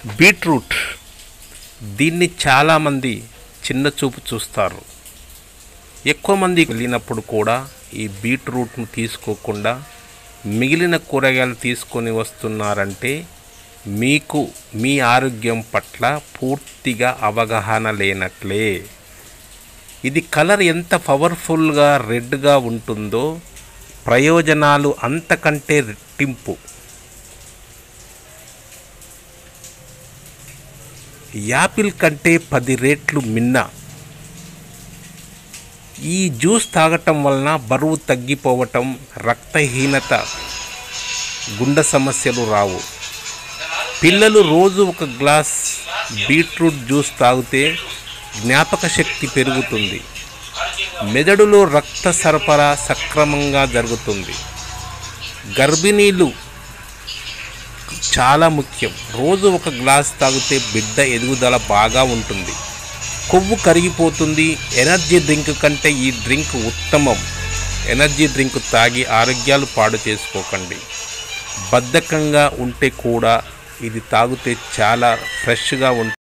Beetroot దీన్ని చాలామంది చిన్న చూపు చూస్తారు. ఎక్కువ మంది వెళ్ళినప్పుడు కూడా ఈ బీట్రూట్ను తీసుకోకుండా మిగిలిన కూరగాయలు తీసుకొని వస్తున్నారంటే మీకు మీ ఆరోగ్యం పట్ల పూర్తిగా అవగాహన లేనట్లే. ఇది కలర్ ఎంత పవర్ఫుల్గా రెడ్గా ఉంటుందో ప్రయోజనాలు అంతకంటే రెట్టింపు. యాపిల్ కంటే 10 రెట్లు మిన్న. ఈ జ్యూస్ తాగటం వలన బరువు తగ్గిపోవటం, రక్తహీనత, గుండె సమస్యలు రావు. పిల్లలు రోజు 1 గ్లాస్ బీట్రూట్ జ్యూస్ తాగితే జ్ఞాపక శక్తి పెరుగుతుంది, మెదడులో రక్త సరఫరా సక్రమంగా జరుగుతుంది. గర్భిణీలు చాలా ముఖ్యం. రోజు 1 గ్లాస్ తాగితే బిడ్డ ఎదుగుదల బాగా ఉంటుంది, కొవ్వు కరిగిపోతుంది. ఎనర్జీ డ్రింక్ కంటే ఈ డ్రింక్ ఉత్తమం. ఎనర్జీ డ్రింక్ తాగి ఆరోగ్యాలు పాడు చేసుకోకండి. బద్ధకంగా ఉంటే కూడా ఇది తాగితే చాలా ఫ్రెష్గా ఉంటుంది.